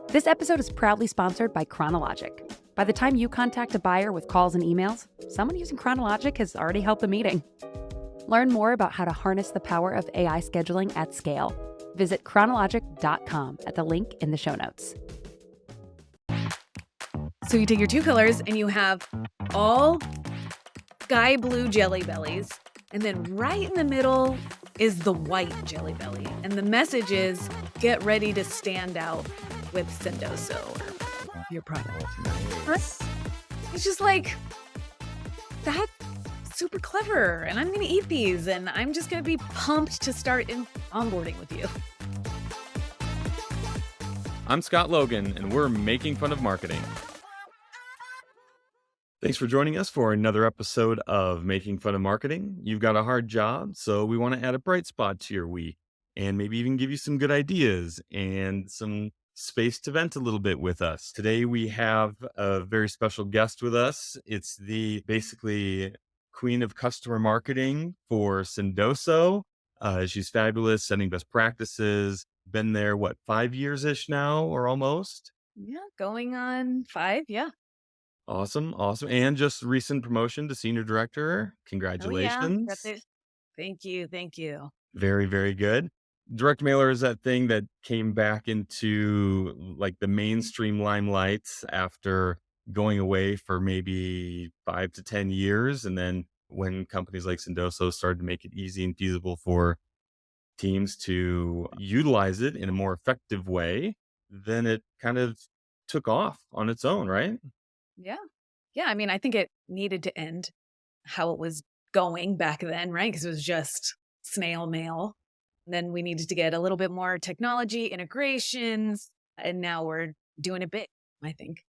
This episode is proudly sponsored by Chronologic. By the time you contact a buyer with calls and emails, someone using Chronologic has already held the meeting. Learn more about how to harness the power of AI scheduling at scale. Visit chronologic.com at the link in the show notes. So you take your two colors and you have all sky blue Jelly Bellies, and then right in the middle is the white Jelly Belly. And the message is, get ready to stand out with Sendoso or your product. It's just like, that's super clever, and I'm going to eat these, and I'm just going to be pumped to start onboarding with you. I'm Scott Logan, and we're making fun of marketing. Thanks for joining us for another episode of Making Fun of Marketing. You've got a hard job, so we want to add a bright spot to your week and maybe even give you some good ideas and some space to vent a little bit with us. Today, we have a very special guest with us. It's the basically queen of customer marketing for Sendoso. She's fabulous, setting best practices. Been there, 5 years-ish now or almost? Yeah, going on 5, yeah. Awesome. And just recent promotion to senior director. Congratulations. Oh, yeah. Thank you. Very, very good. Direct mailer is that thing that came back into like the mainstream limelight after going away for maybe 5 to 10 years. And then when companies like Sendoso started to make it easy and feasible for teams to utilize it in a more effective way, then it kind of took off on its own, right? Yeah. I mean, I think it needed to end how it was going back then, right? Because it was just snail mail. Then we needed to get a little bit more technology integrations, and now we're doing it big, I think.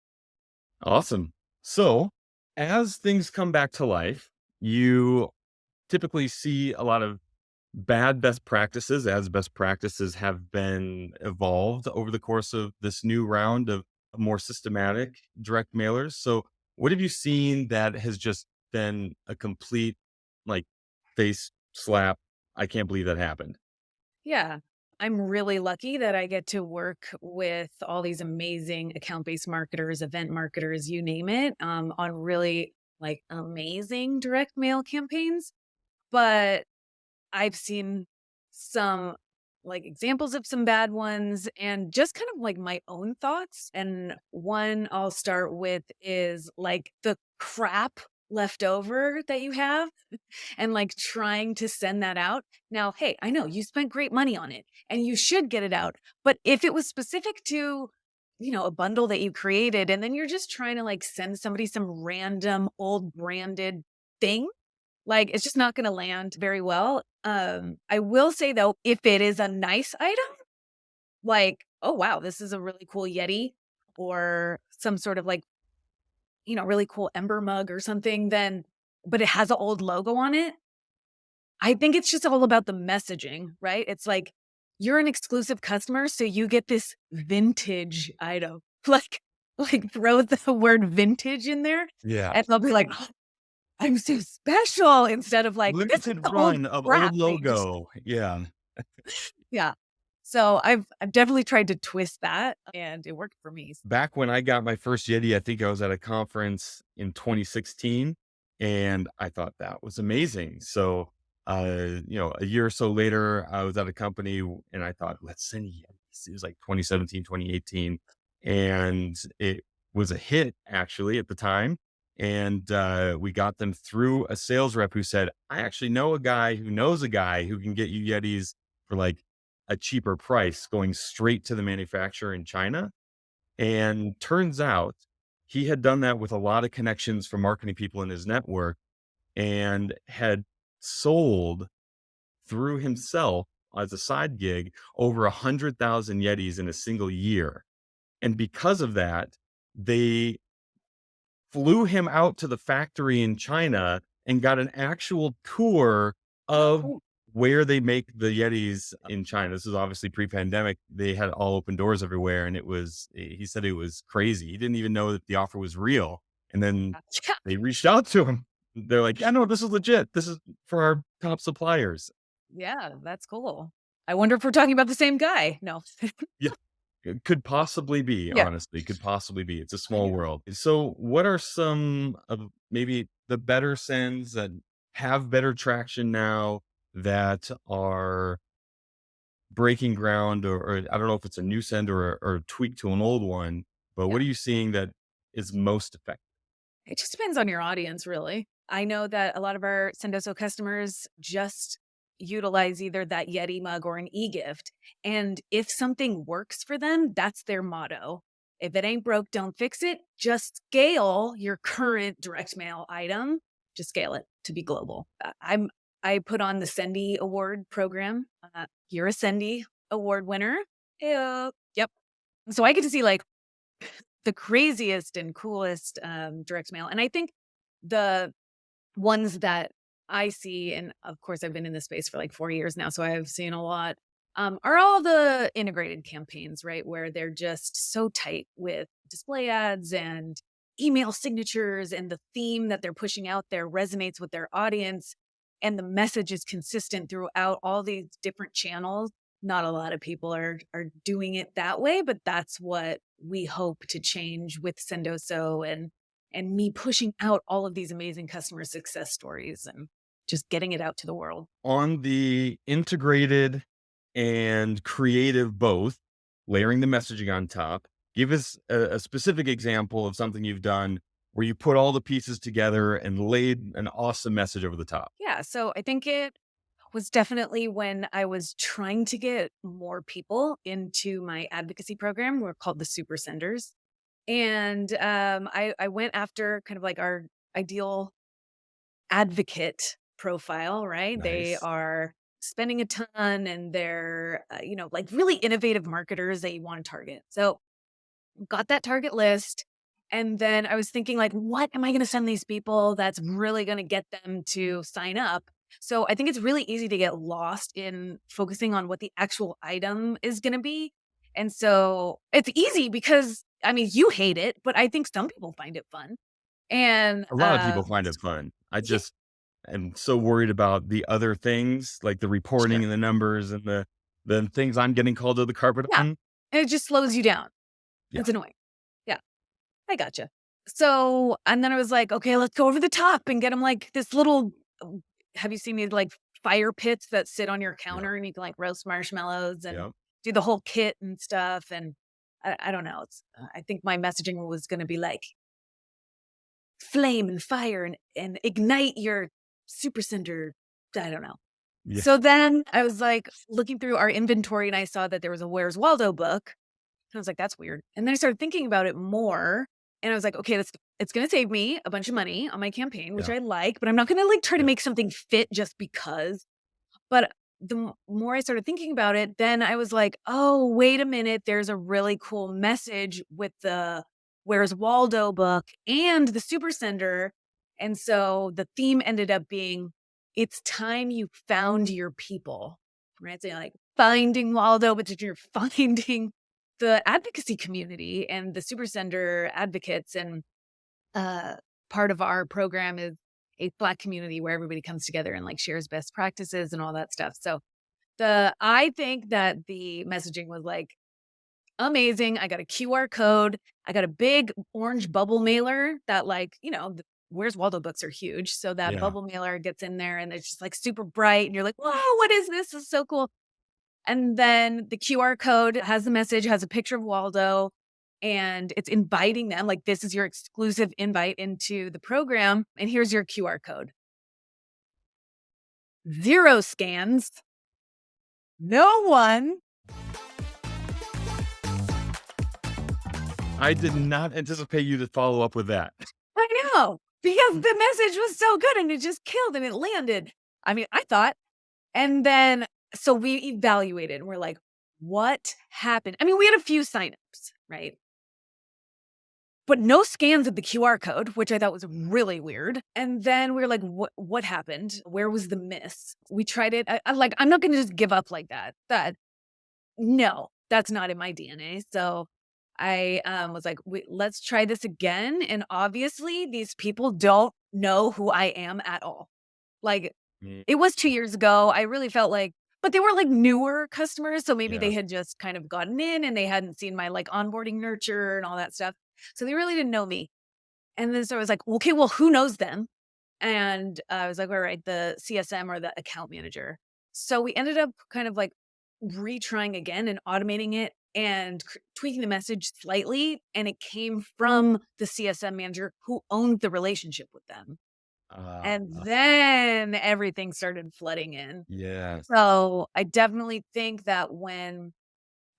Awesome. So as things come back to life, you typically see a lot of bad best practices as best practices have been evolved over the course of this new round of more systematic direct mailers. So what have you seen that has just been a complete like face slap? I can't believe that happened. Yeah. I'm really lucky that I get to work with all these amazing account-based marketers, event marketers, you name it, on really like amazing direct mail campaigns. But I've seen some like examples of some bad ones and just kind of like my own thoughts. And one I'll start with is like the crap left over that you have and like trying to send that out. Now, hey, I know you spent great money on it and you should get it out. But if it was specific to, a bundle that you created and then you're just trying to like send somebody some random old branded thing, like it's just not going to land very well. I will say though, if it is a nice item, like, oh wow, this is a really cool Yeti or some sort of like, really cool Ember mug or something, then, but it has an old logo on it. I think it's just all about the messaging, right? It's like, you're an exclusive customer, so you get this vintage item. Like throw the word vintage in there. Yeah. And they'll be like, oh, I'm so special, instead of like, this is Limited the run old of crap old logo. Yeah. Yeah. So I've definitely tried to twist that and it worked for me. Back when I got my first Yeti, I think I was at a conference in 2016 and I thought that was amazing. So, a year or so later, I was at a company and I thought, let's send Yetis. It was like 2017, 2018. And it was a hit actually at the time. And we got them through a sales rep who said, I actually know a guy who knows a guy who can get you Yetis for like a cheaper price, going straight to the manufacturer in China. And turns out he had done that with a lot of connections from marketing people in his network and had sold through himself as a side gig over 100,000 Yetis in a single year. And because of that, they flew him out to the factory in China and got an actual tour of where they make the Yetis in China. This is obviously pre-pandemic. They had all open doors everywhere. And he said it was crazy. He didn't even know that the offer was real. And then they reached out to him. They're like, yeah, no, this is legit. This is for our top suppliers. Yeah, that's cool. I wonder if we're talking about the same guy. No. Yeah, It could possibly be, Yeah. honestly, could possibly be. It's a small world. So, what are some of maybe the better sends that have better traction now that are breaking ground, or I don't know if it's a new send or a tweak to an old one, but Yeah. what are you seeing that is most effective? It just depends on your audience, really. I know that a lot of our Sendoso customers just utilize either that Yeti mug or an e-gift. And if something works for them, that's their motto. If it ain't broke, don't fix it. Just scale your current direct mail item. Just scale it to be global. I put on the Sendy Award program. You're a Sendy Award winner. Yep. So I get to see like the craziest and coolest direct mail. And I think the ones that I see, and of course, I've been in this space for like 4 years now, so I've seen a lot, are all the integrated campaigns, right? Where they're just so tight with display ads and email signatures, and the theme that they're pushing out there resonates with their audience, and the message is consistent throughout all these different channels. Not a lot of people are doing it that way, but that's what we hope to change with Sendoso and me pushing out all of these amazing customer success stories and just getting it out to the world. On the integrated and creative both, layering the messaging on top, give us a specific example of something you've done where you put all the pieces together and laid an awesome message over the top. Yeah, so I think it was definitely when I was trying to get more people into my advocacy program. We're called the Super Senders. And I went after kind of like our ideal advocate profile, right? They Nice. are spending a ton and they're, like really innovative marketers that you want to target. So got that target list. And then I was thinking, like, what am I going to send these people that's really going to get them to sign up? So I think it's really easy to get lost in focusing on what the actual item is going to be. And so it's easy because, I mean, you hate it, but I think some people find it fun. And A lot of people find it fun. I yeah, just am so worried about the other things, like the reporting sure. and the numbers and the things I'm getting called to the carpet Yeah. on. And it just slows you down. Yeah. It's annoying. Yeah. I gotcha. So, and then I was like, okay, let's go over the top and get them like this little. Have you seen these like fire pits that sit on your Yeah. counter and you can like roast marshmallows and Yeah. do the whole kit and stuff? And I don't know. I think my messaging was going to be like flame and fire and ignite your super cinder. I don't know. Yeah. So then I was like looking through our inventory and I saw that there was a Where's Waldo book. And I was like, that's weird. And then I started thinking about it more. And I was like, okay, it's going to save me a bunch of money on my campaign, which Yeah. I like, but I'm not going to like try to Yeah. make something fit just because. But the more I started thinking about it, then I was like, oh, wait a minute. There's a really cool message with the Where's Waldo book and the Super Sender. And so the theme ended up being, it's time you found your people, right? So you're like finding Waldo, but you're finding the advocacy community and the Super Sender advocates. And uh, part of our program is a Black community where everybody comes together and like shares best practices and all that stuff. So I think that the messaging was like amazing. I got a QR code. I got a big orange bubble mailer that like, Where's Waldo books are huge. So that Yeah. bubble mailer gets in there and it's just like super bright. And you're like, wow, what is this? This is so cool. And then the QR code has the message, has a picture of Waldo, and it's inviting them like, this is your exclusive invite into the program. And here's your QR code. 0 scans. No one. I did not anticipate you to follow up with that. I know, because the message was so good and it just killed and it landed. I mean, I thought. And then, so we evaluated and we're like, what happened? I mean, we had a few signups, right? But no scans of the QR code, which I thought was really weird. And then we were like, what happened? Where was the miss? We tried it. I'm not going to just give up like that. No, that's not in my DNA. So I was like, let's try this again. And obviously, these people don't know who I am at all. Like, Mm. it was 2 years ago. I really felt like but they were like newer customers. So maybe Yeah. they had just kind of gotten in and they hadn't seen my like onboarding nurture and all that stuff. So they really didn't know me. And then so I was like, okay, well, who knows them? And I was like, all right, the CSM or the account manager. So we ended up kind of like retrying again and automating it and tweaking the message slightly. And it came from the CSM manager who owned the relationship with them. Uh, And then everything started flooding in. yes. So I definitely think that when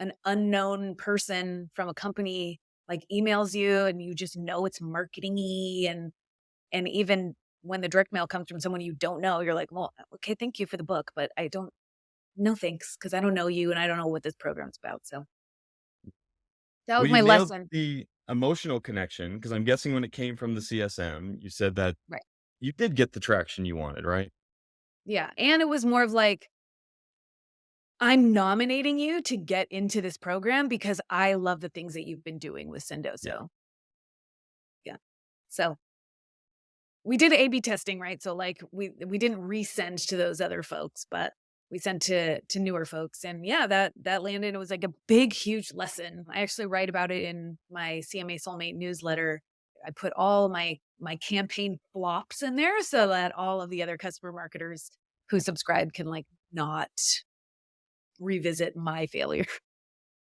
an unknown person from a company like emails you and you just know it's marketing-y and even when the direct mail comes from someone you don't know, you're like, "Well, okay, thank you for the book, but I don't no thanks, because I don't know you and I don't know what this program's about." So, that Well, was you my nailed lesson. the emotional connection because I'm guessing when it came from the CSM, you said that Right. you did get the traction you wanted, right? Yeah, and it was more of like, "I'm nominating you to get into this program because I love the things that you've been doing with Yeah. Sendoso." Yeah. So, we did A/B testing, right? So, like, we didn't resend to those other folks, but we sent to newer folks, and yeah, that landed. It was like a big, huge lesson. I actually write about it in my CMA Soulmate newsletter. I put all my campaign flops in there so that all of the other customer marketers who subscribe can like not revisit my failure.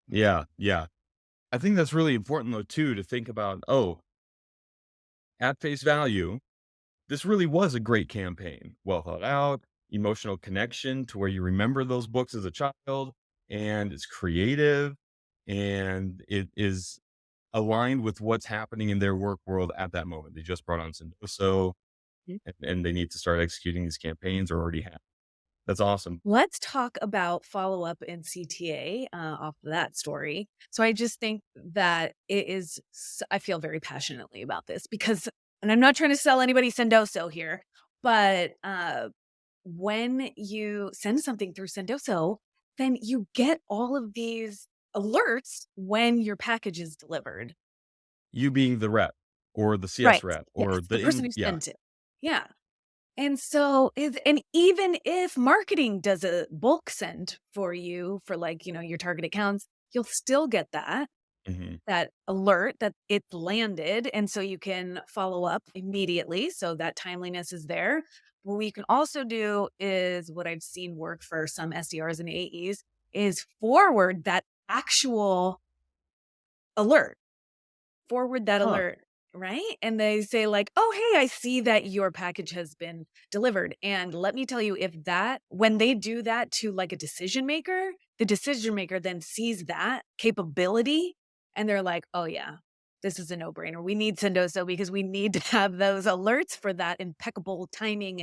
Yeah. Yeah. I think that's really important though too to think about, oh, at face value, this really was a great campaign. Well thought out, emotional connection to where you remember those books as a child, and it's creative and it is aligned with what's happening in their work world at that moment. They just brought on Sendoso and they need to start executing these campaigns or already have. That's awesome. Let's talk about follow-up and CTA, off of that story. So I just think that it is I feel very passionately about this because and I'm not trying to sell anybody Sendoso here, but, when you send something through Sendoso, then you get all of these alerts when your package is delivered. You being the rep or the CS Right. rep Yes, or the the person in who yeah. sent it. Yeah. And so is and even if marketing does a bulk send for you for like, your target accounts, you'll still get Mhm. that alert that it's landed. And so you can follow up immediately. So that timeliness is there. What we can also do is what I've seen work for some SDRs and AEs is forward that actual alert forward that Huh. alert, right? And they say like, "Oh, hey, I see that your package has been delivered." And let me tell you, if that when they do that to like a decision maker, the decision maker then sees that capability and they're like, "Oh yeah, this is a no-brainer. We need Sendoso because we need to have those alerts for that impeccable timing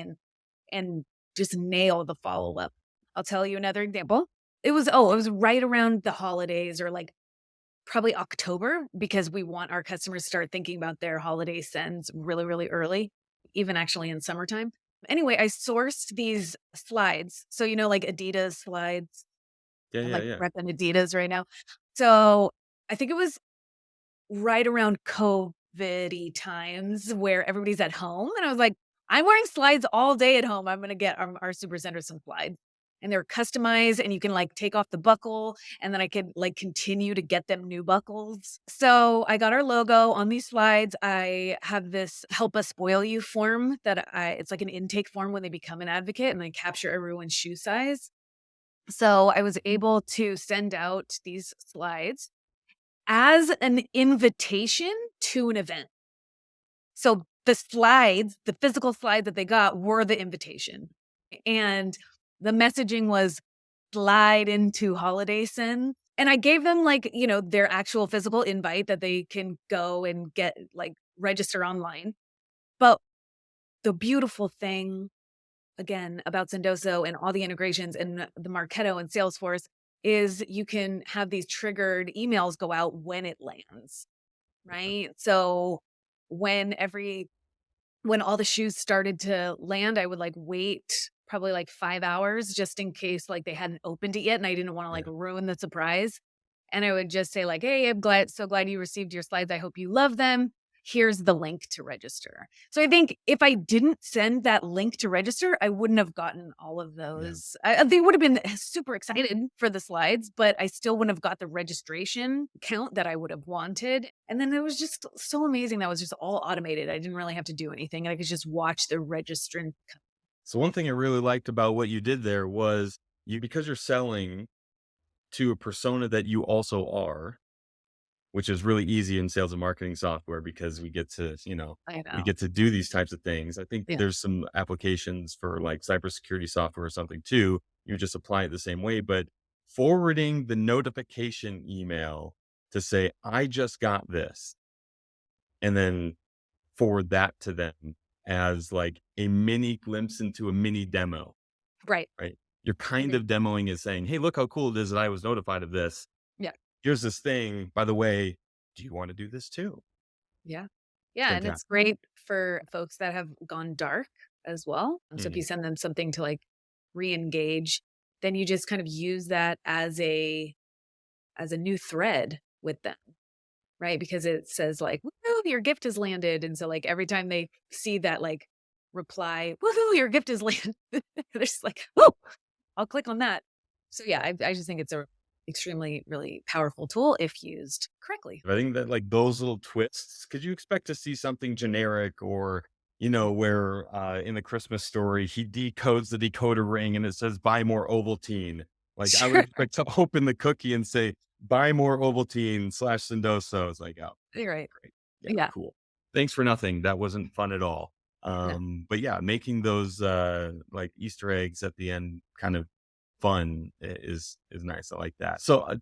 and just nail the follow-up." I'll tell you another example. It was right around the holidays or like probably October because we want our customers to start thinking about their holiday sends really, really early, even actually in summertime. Anyway, I sourced these slides. So, like Adidas slides. Yeah, I'm yeah, like yeah. repping Adidas right now. So I think it was right around COVID times where everybody's at home. And I was like, I'm wearing slides all day at home. I'm going to get our super center some slides. And they're customized and you can like take off the buckle and then I could like continue to get them new buckles. So I got our logo on these slides. I have this help us spoil you form it's like an intake form when they become an advocate and they capture everyone's shoe size. So I was able to send out these slides as an invitation to an event. So the slides, the physical slides that they got were the invitation. And the messaging was slide into holiday sin. And I gave them like, their actual physical invite that they can go and get like register online. But the beautiful thing again about Sendoso and all the integrations and the Marketo and Salesforce is you can have these triggered emails go out when it lands. Right? So when when all the shoes started to land, I would like wait probably like 5 hours just in case like they hadn't opened it yet and I didn't want to like Yeah. ruin the surprise. And I would just say like, "Hey, I'm so glad you received your slides. I hope you love them. here's the link to register. So I think if I didn't send that link to register, I wouldn't have gotten all of Yeah. those. They would have been super excited for the slides, but I still wouldn't have got the registration count that I would have wanted. And then it was just so amazing. That was just all automated. I didn't really have to do anything. I could just watch the registrant. So one thing I really liked about what you did there was because you're selling to a persona that you also are, which is really easy in sales and marketing software because we get to, I we know. get to do these types of things. I think Yeah. there's some applications for like cybersecurity software or something too. You just apply it the same way, but forwarding the notification email to say, I just got this, and then forward that to them as like a mini glimpse into a mini demo, Right. right? You're kind Right. of demoing is saying, hey, look how cool it is that I was notified of this. Yeah. Here's this thing. By the way, do you want to do this too? Yeah. It's Yeah, and it's fantastic. great for folks that have gone dark as well. So if you Mhm. send them something to like re-engage, then you just kind of use that as a new thread with them, right? Because it says like, "Woohoo, your gift has landed." And so like every time they see that like reply, "Woohoo, your gift has landed." They're just like, "Oh, I'll click on that." So yeah, I just think it's a extremely really powerful tool if used correctly. I think that like those little twists, because you expect to see something generic or, Yeah. where in the Christmas story, he decodes the decoder ring and it says buy more Ovaltine. Like I would Sure. expect to open the cookie and say buy more Ovaltine slash Sendoso. It's like, oh, You're right. great. Yeah, Yeah. cool. Thanks for nothing. That wasn't fun at all. No. But yeah, making those like Easter eggs at the end kind of fun is nice. I like that. So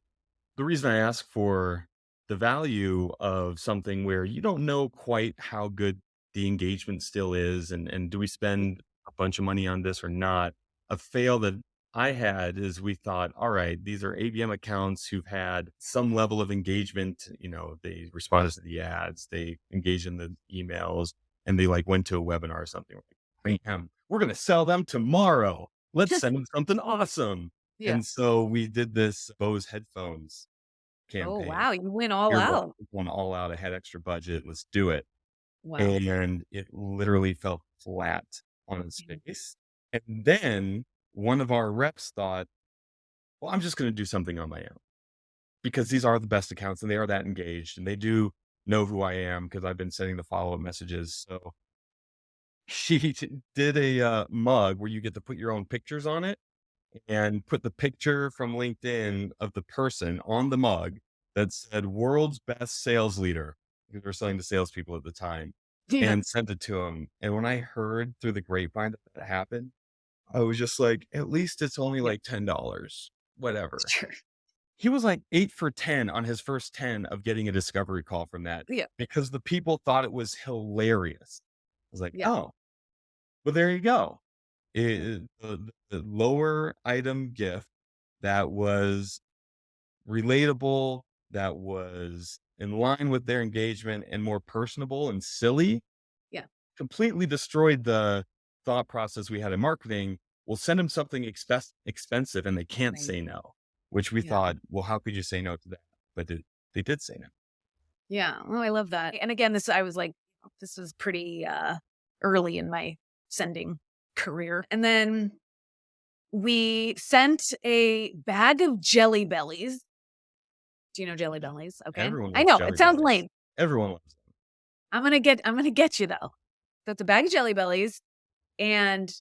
the reason I ask for the value of something where you don't know quite how good the engagement still is, and do we spend a bunch of money on this or not? A fail that I had is we thought, all right, these are ABM accounts who've had some level of engagement. They responded to the ads, they engaged in the emails, and they like went to a webinar or something. We're like, bam, we're going to sell them tomorrow. Let's send them something awesome. Yeah. And so we did this Bose headphones Oh, campaign. wow, you went all Earbuds, out. going all out. I had extra budget. Let's do it. Wow. And it literally fell flat on its Mhm. face. And then one of our reps thought, well, I'm just going to do something on my own because these are the best accounts and they are that engaged and they do know who I am because I've been sending the follow up messages. So she did a mug where you get to put your own pictures on it and put the picture from LinkedIn of the person on the mug that said world's best sales leader, because we were selling to salespeople at the time, Yeah. and sent it to him. And when I heard through the grapevine that that happened, I was just like, at least it's only Yeah. like $10, whatever. Sure. He was like 8 for 10 on his first 10 of getting a discovery call from that Yeah. because the people thought it was hilarious. I was like, Yeah. oh, well, there you go. Yeah. The lower item gift that was relatable, that was in line with their engagement and more personable and silly, Yeah. completely destroyed the thought process we had in marketing. We'll send them something expensive and they can't Right. say no, which we Yeah. thought, well, how could you say no to that? But they did say no. Yeah. Oh, I love that. And again, I was like, this was pretty early in my sending career. And then we sent a bag of Jelly Bellies. Do you know Jelly Bellies? Okay. Everyone I loves know it Jelly sounds Bellies. lame. Everyone loves I'm gonna get you though. So it's a bag of Jelly Bellies, and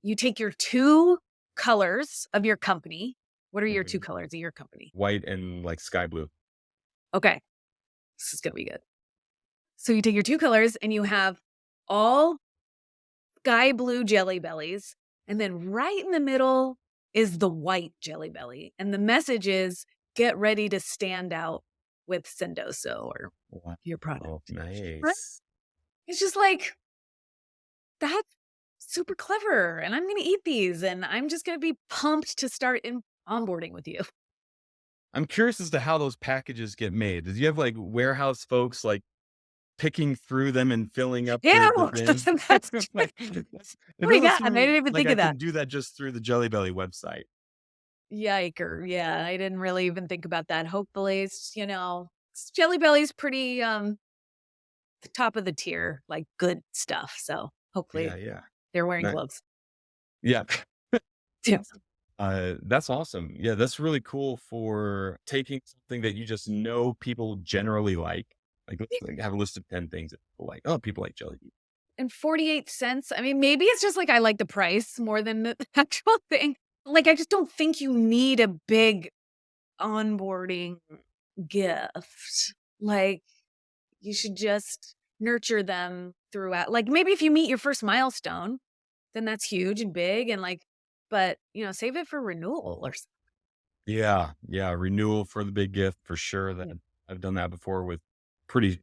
you take your two colors of your company. What are them. your two colors of your company? White and like sky blue. Okay, this is gonna be good. So you take your two colors and you have all sky blue Jelly Bellies, and then right in the middle is the white Jelly Belly, and the message is get ready to stand out with Sendoso or Wow, your product. Right? nice. It's just like that's super clever, and I'm gonna eat these, and I'm just gonna be pumped to start in onboarding with you. I'm curious as to how those packages get made. Did you have like warehouse folks like picking through them and filling up the Ew, bins? that's Like, oh it my doesn't god, I seem didn't even like think I of that. can do that just through the Jelly Belly website. Yiker, yeah, I didn't really even think about that. Hopefully, Jelly Belly's pretty, the top of the tier, like good stuff. So Yeah, hopefully yeah. they're wearing Ni gloves. yeah. Yeah. That's awesome. Yeah, that's really cool for taking something that you just know people generally like. Let's like have a list of 10 things that people like. Oh, people like jelly beans. And 48 cents. I mean, maybe it's just like I like the price more than the actual thing. Like, I just don't think you need a big onboarding gift. Like, you should just nurture them throughout. Like, maybe if you meet your first milestone, then that's huge and big and like, but save it for renewal or something. Yeah, yeah, renewal for the big gift for sure. That I've done that before with pretty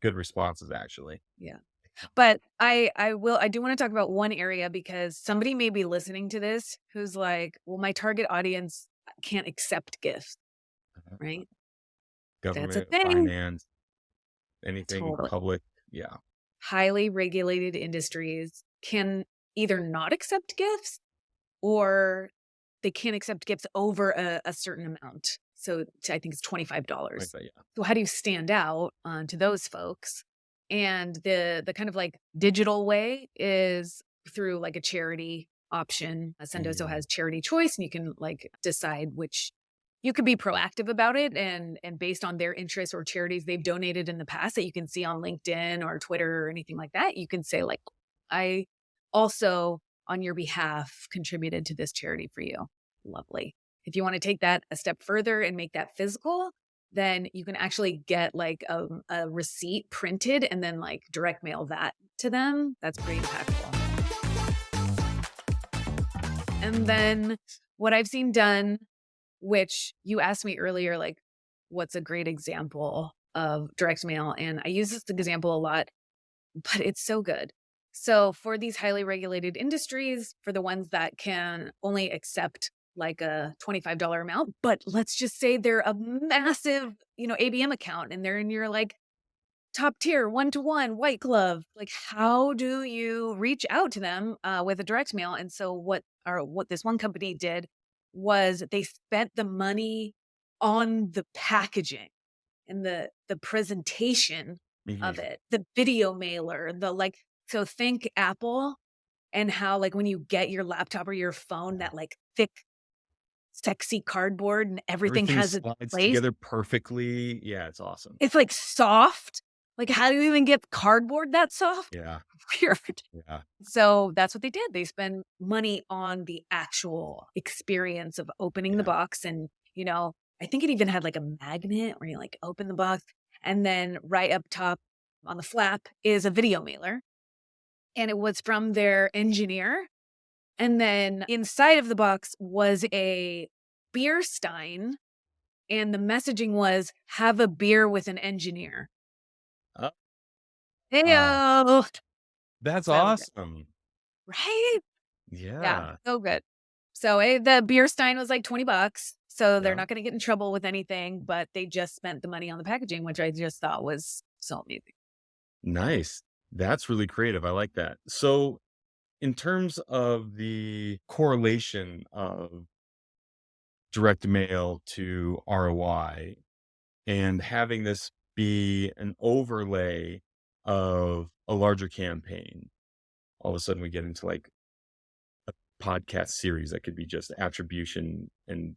good responses actually. Yeah. But I do want to talk about one area because somebody may be listening to this who's like, well, my target audience can't accept gifts, Uh-huh. right? That's a Government, thing. finance, anything Totally. public. Yeah. Highly regulated industries can either not accept gifts or they can't accept gifts over a certain amount. So I think it's $25. Like that, yeah. So how do you stand out to those folks? And the kind of like digital way is through like a charity option. Sendoso Mhm. has charity choice, and you can like decide which you could be proactive about it and based on their interests or charities they've donated in the past that you can see on LinkedIn or Twitter or anything like that. You can say like, I also on your behalf contributed to this charity for you. Lovely. If you want to take that a step further and make that physical, then you can actually get like a receipt printed and then like direct mail that to them. That's pretty impactful. And then what I've seen done, which you asked me earlier, like, what's a great example of direct mail? And I use this example a lot, but it's so good. So for these highly regulated industries, for the ones that can only accept like a $25 amount, but let's just say they're a massive, ABM account and they're in your like top tier, one-to-one, white glove. Like, how do you reach out to them with a direct mail? And so what this one company did was they spent the money on the packaging and the presentation of Mhm. it, the video mailer, the like. So think Apple and how like when you get your laptop or your phone, Yeah. that like thick, sexy cardboard and everything Everything has its slides place. together perfectly. Yeah, it's awesome. It's like soft. Like, how do you even get cardboard that soft? Yeah, Weird. yeah, So that's what they did. They spend money on the actual experience of opening the yeah. box. And, I think it even had like a magnet where you like open the box. And then right up top on the flap is a video mailer. And it was from their engineer. And then inside of the box was a beer stein. And the messaging was, have a beer with an engineer. Uh, wow, Heyo. that's So good. awesome. Right? Yeah, Yeah, so good. So, the beer stein was like $20, so they're yeah. not gonna get in trouble with anything, but they just spent the money on the packaging, which I just thought was so amazing. Nice. That's really creative. I like that. So, in terms of the correlation of direct mail to ROI and having this be an overlay of a larger campaign, all of a sudden we get into like podcast series that could be just attribution and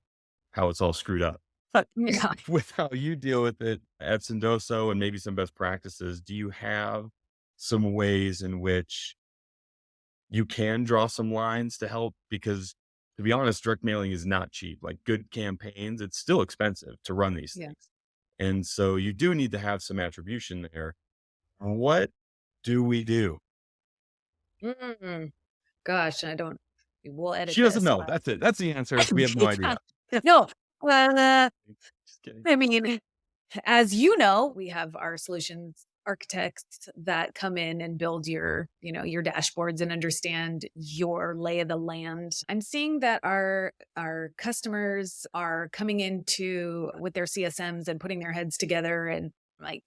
how it's all screwed up. But Yeah. with how you deal with it at Sendoso and maybe some best practices, do you have some ways in which you can draw some lines to help? Because to be honest, direct mailing is not cheap. Like good campaigns, it's still expensive to run these Yeah. things. And so you do need to have some attribution there. What do we do? Mm. Gosh, we'll edit She doesn't this, know. That's it. That's the answer. We have no Yeah. idea. No, uh, Just kidding. I mean, as you know, we have our solutions architects that come in and build your dashboards and understand your lay of the land. I'm seeing that our customers are coming into with their CSMs and putting their heads together and like,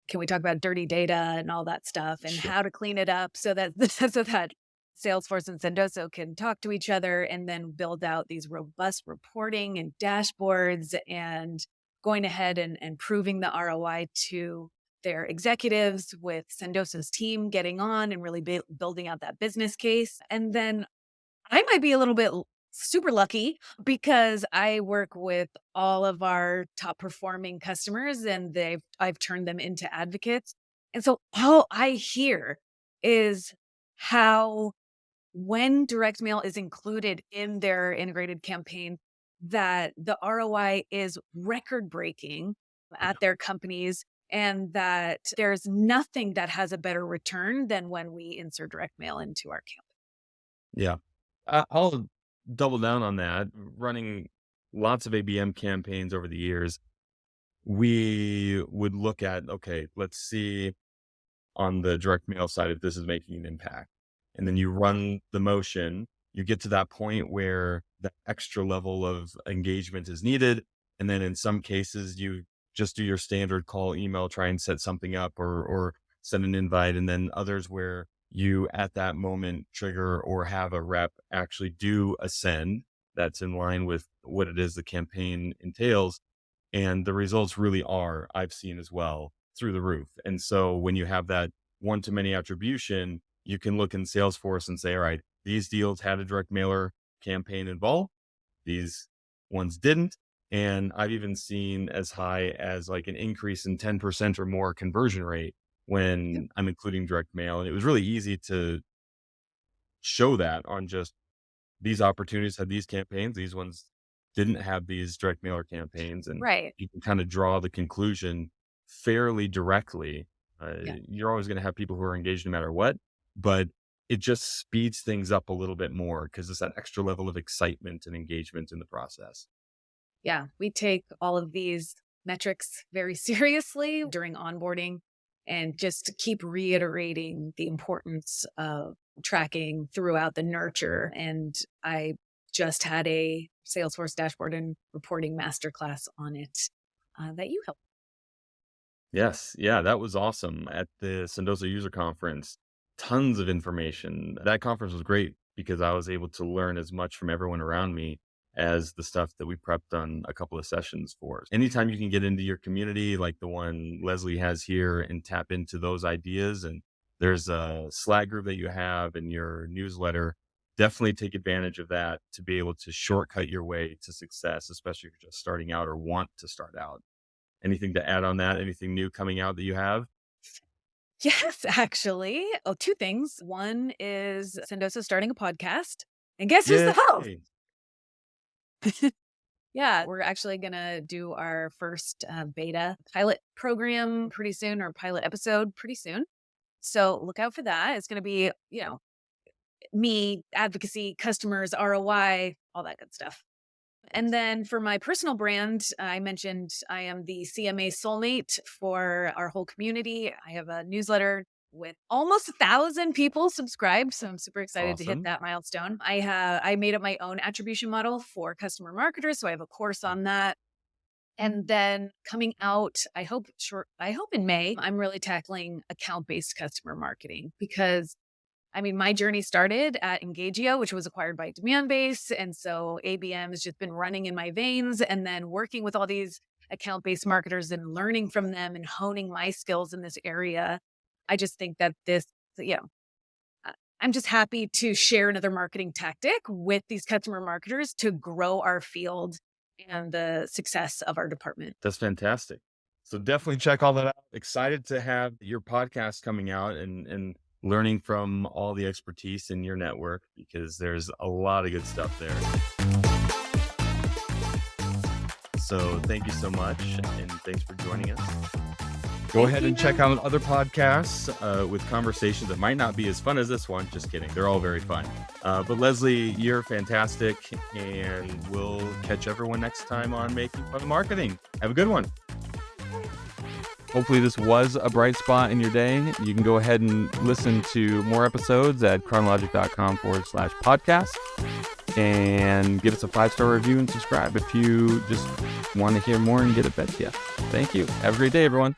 can we talk about dirty data and all that stuff and Sure. how to clean it up so that so that Salesforce and Sendoso can talk to each other and then build out these robust reporting and dashboards and going ahead and proving the ROI to their executives, with Sendosa's team getting on and really building out that business case. And then I might be a little bit super lucky because I work with all of our top performing customers and I've turned them into advocates. And so all I hear is how when direct mail is included in their integrated campaign, that the ROI is record breaking at their companies and that there's nothing that has a better return than when we insert direct mail into our campaign. Yeah. I'll double down on that. Running lots of ABM campaigns over the years, we would look at, okay, let's see on the direct mail side if this is making an impact. And then you run the motion, you get to that point where the extra level of engagement is needed. And then in some cases, you just do your standard call, email, try and set something up or send an invite. And then others where you at that moment trigger or have a rep actually do a send that's in line with what it is the campaign entails. And the results really are, I've seen as well, through the roof. And so when you have that one-to-many attribution, you can look in Salesforce and say, all right, these deals had a direct mailer campaign involved. These ones didn't. And I've even seen as high as like an increase in 10% or more conversion rate when I'm including direct mail. And it was really easy to show that on just these opportunities had these campaigns, these ones didn't have these direct mailer campaigns. And Right. you can kind of draw the conclusion fairly directly. You're always going to have people who are engaged no matter what, but it just speeds things up a little bit more because it's that extra level of excitement and engagement in the process. Yeah, we take all of these metrics very seriously during onboarding and just keep reiterating the importance of tracking throughout the nurture. And I just had a Salesforce dashboard and reporting masterclass on it that you helped. Yes. Yeah, that was awesome at the Sendosa user conference. Tons of information. That conference was great because I was able to learn as much from everyone around me as the stuff that we prepped on a couple of sessions for. Anytime you can get into your community like the one Leslie has here and tap into those ideas, and there's a Slack group that you have in your newsletter, definitely take advantage of that to be able to shortcut your way to success, especially if you're just starting out or want to start out. Anything to add on that? Anything new coming out that you have? Yes, actually. Oh, two things. One is Sendosa starting a podcast. And guess who's the host? Yay. Yeah, we're actually going to do our first beta pilot program pretty soon, or pilot episode pretty soon. So look out for that. It's going to be, me, advocacy, customers, ROI, all that good stuff. And then for my personal brand, I mentioned I am the CMA soulmate for our whole community. I have a newsletter with almost 1,000 people subscribed. So I'm super excited to hit Awesome. that milestone. I made up my own attribution model for customer marketers. So I have a course on that. And then coming out, I hope in May, I'm really tackling account-based customer marketing because my journey started at Engagio, which was acquired by Demandbase. And so ABM has just been running in my veins, and then working with all these account-based marketers and learning from them and honing my skills in this area. I just think that I'm just happy to share another marketing tactic with these customer marketers to grow our field and the success of our department. That's fantastic. So definitely check all that out. Excited to have your podcast coming out and learning from all the expertise in your network because there's a lot of good stuff there. So thank you so much. And thanks for joining us. Go ahead and check out other podcasts with conversations that might not be as fun as this one. Just kidding. They're all very fun. But Leslie, you're fantastic. And we'll catch everyone next time on Making Fun of Marketing. Have a good one. Hopefully this was a bright spot in your day. You can go ahead and listen to more episodes at chronologic.com/podcast and give us a 5-star review and subscribe if you just want to hear more and get it fed to you. Thank you. Have a great day, everyone.